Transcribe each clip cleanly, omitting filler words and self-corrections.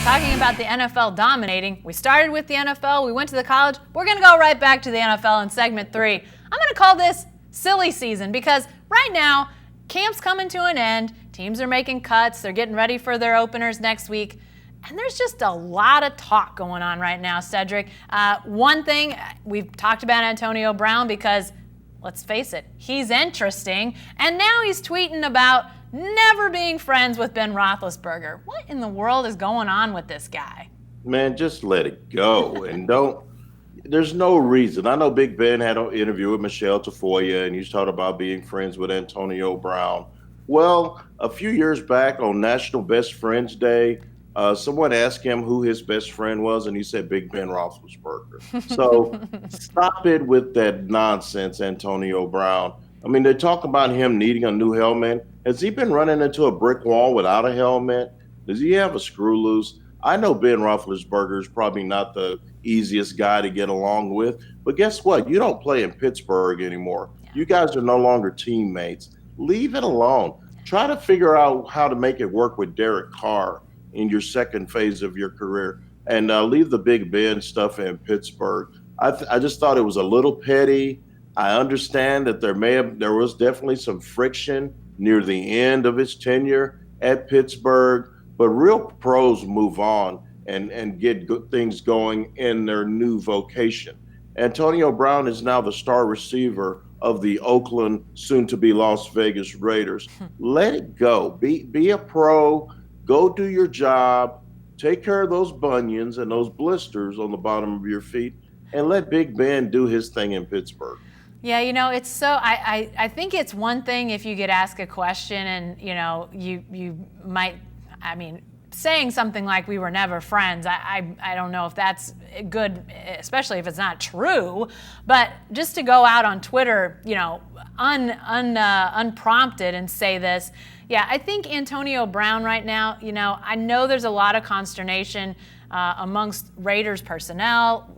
talking about the NFL dominating. We started with the NFL, we went to the college. We're going to go right back to the NFL in segment 3. I'm going to call this silly season because right now, camp's coming to an end. Teams are making cuts. They're getting ready for their openers next week. And there's just a lot of talk going on right now, Cedric. One thing, we've talked about Antonio Brown because, let's face it, he's interesting. And now he's tweeting about never being friends with Ben Roethlisberger. What in the world is going on with this guy? Man, just let it go and there's no reason. I know Big Ben had an interview with Michelle Tafoya and he's talking about being friends with Antonio Brown. Well, a few years back on National Best Friends Day, someone asked him who his best friend was, and he said Big Ben Roethlisberger. So stop it with that nonsense, Antonio Brown. I mean, they talk about him needing a new helmet. Has he been running into a brick wall without a helmet? Does he have a screw loose? I know Ben Roethlisberger is probably not the easiest guy to get along with, but guess what? You don't play in Pittsburgh anymore. You guys are no longer teammates. Leave it alone. Try to figure out how to make it work with Derek Carr in your second phase of your career, and leave the Big Ben stuff in Pittsburgh. I just thought it was a little petty. I understand that there was definitely some friction near the end of his tenure at Pittsburgh, but real pros move on and get good things going in their new vocation. Antonio Brown is now the star receiver of the Oakland, soon-to-be Las Vegas Raiders. Let it go. Be a pro. Go do your job. Take care of those bunions and those blisters on the bottom of your feet, and let Big Ben do his thing in Pittsburgh. Yeah, it's so, I think it's one thing if you get asked a question and, you might, saying something like we were never friends, I don't know if that's good, especially if it's not true, but just to go out on Twitter, unprompted and say this, yeah, I think Antonio Brown right now, I know there's a lot of consternation amongst Raiders personnel,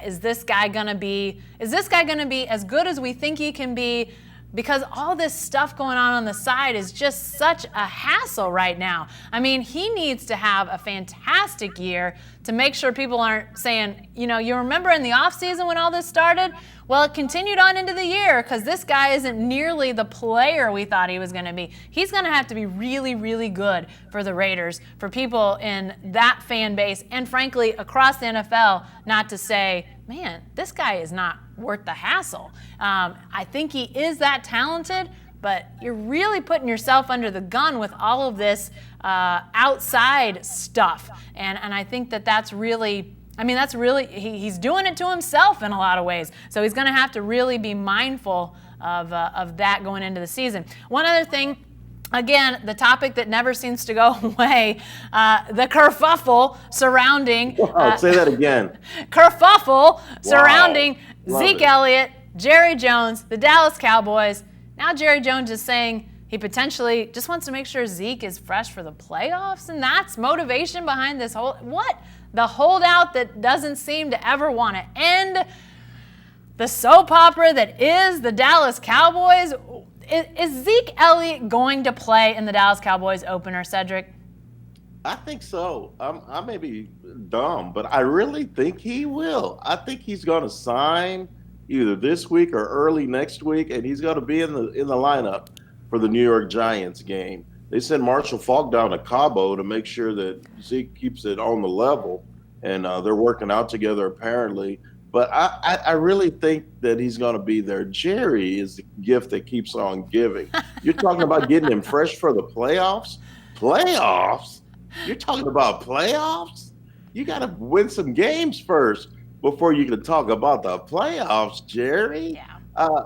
is this guy gonna be as good as we think he can be? Because all this stuff going on the side is just such a hassle right now. I mean, he needs to have a fantastic year to make sure people aren't saying, you remember in the offseason when all this started? Well, it continued on into the year because this guy isn't nearly the player we thought he was going to be. He's going to have to be really, really good for the Raiders, for people in that fan base, and frankly, across the NFL, not to say, man, this guy is not worth the hassle. I think he is that talented, but you're really putting yourself under the gun with all of this outside stuff. And I think that's really, he's doing it to himself in a lot of ways. So he's going to have to really be mindful of that going into the season. One other thing, again, the topic that never seems to go away, the kerfuffle surrounding. Say that again. Kerfuffle surrounding Zeke it. Elliott, Jerry Jones, the Dallas Cowboys. Now Jerry Jones is saying he potentially just wants to make sure Zeke is fresh for the playoffs, and that's motivation behind this whole, the holdout that doesn't seem to ever want to end, the soap opera that is the Dallas Cowboys. Is Zeke Elliott going to play in the Dallas Cowboys opener, Cedric? I think so. I may be dumb, but I really think he will. I think he's going to sign either this week or early next week, and he's going to be in the lineup for the New York Giants game. They sent Marshall Faulk down to Cabo to make sure that Zeke keeps it on the level, and they're working out together apparently. But I really think that he's going to be there. Jerry is the gift that keeps on giving. You're talking about getting him fresh for the playoffs? Playoffs? You're talking about playoffs? You got to win some games first before you can talk about the playoffs, Jerry. Yeah.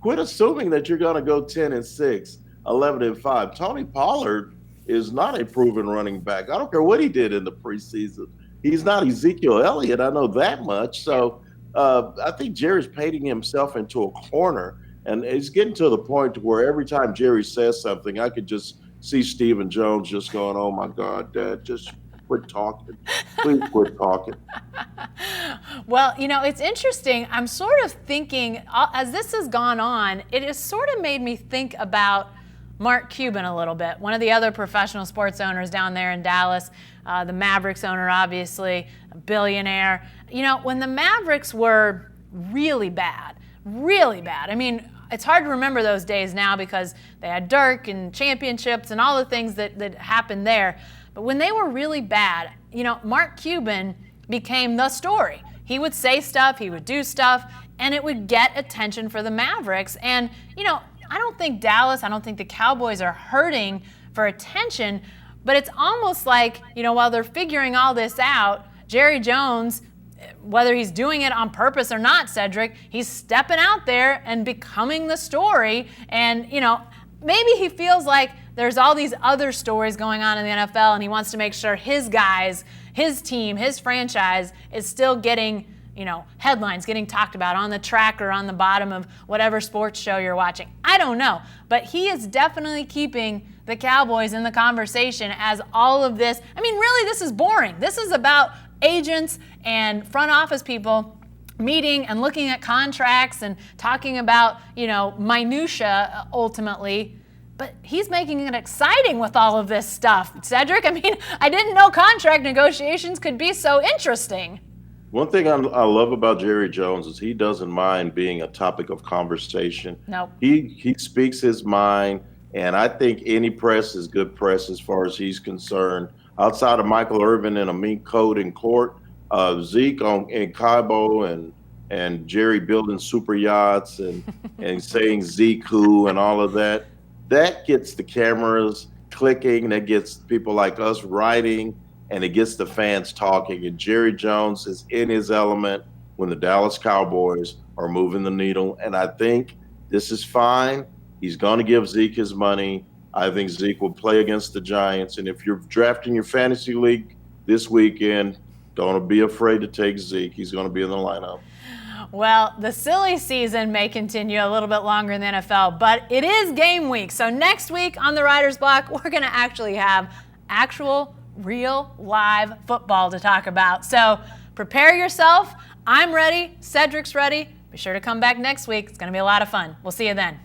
Quit assuming that you're going to go 10-6, 11-5. Tony Pollard is not a proven running back. I don't care what he did in the preseason. He's not Ezekiel Elliott. I know that much. So I think Jerry's painting himself into a corner, and it's getting to the point where every time Jerry says something, I could just see Stephen Jones just going, "Oh my God, Dad, just quit talking. Please quit talking." Well, it's interesting. I'm sort of thinking, as this has gone on, it has sort of made me think about Mark Cuban a little bit, one of the other professional sports owners down there in Dallas, the Mavericks owner, obviously, a billionaire. You know, when the Mavericks were really bad, I mean, it's hard to remember those days now because they had Dirk and championships and all the things that happened there. But when they were really bad, you know, Mark Cuban became the story. He would say stuff, he would do stuff, and it would get attention for the Mavericks. And, you know, I don't think the Cowboys are hurting for attention, but it's almost like, you know, while they're figuring all this out, Jerry Jones, whether he's doing it on purpose or not, Cedric, he's stepping out there and becoming the story. And, you know, maybe he feels like there's all these other stories going on in the NFL and he wants to make sure his guys, his team, his franchise is still getting, you know, headlines, getting talked about on the track or on the bottom of whatever sports show you're watching. I don't know. But he is definitely keeping the Cowboys in the conversation as all of this. I mean, really, this is boring. This is about agents and front office people meeting and looking at contracts and talking about, you know, minutia ultimately. But he's making it exciting with all of this stuff, Cedric. I mean, I didn't know contract negotiations could be so interesting. One thing I love about Jerry Jones is he doesn't mind being a topic of conversation. Nope. He speaks his mind, and I think any press is good press as far as he's concerned. Outside of Michael Irvin in a mink coat in court, Zeke in Cabo and Jerry building super yachts and saying Zeke who and all of that, that gets the cameras clicking, that gets people like us writing, and it gets the fans talking. And Jerry Jones is in his element when the Dallas Cowboys are moving the needle. And I think this is fine. He's going to give Zeke his money. I think Zeke will play against the Giants. And if you're drafting your fantasy league this weekend, don't be afraid to take Zeke. He's going to be in the lineup. Well, the silly season may continue a little bit longer in the NFL, but it is game week. So next week on the Writer's Block, we're going to actually have actual, real, live football to talk about. So prepare yourself. I'm ready. Cedric's ready. Be sure to come back next week. It's going to be a lot of fun. We'll see you then.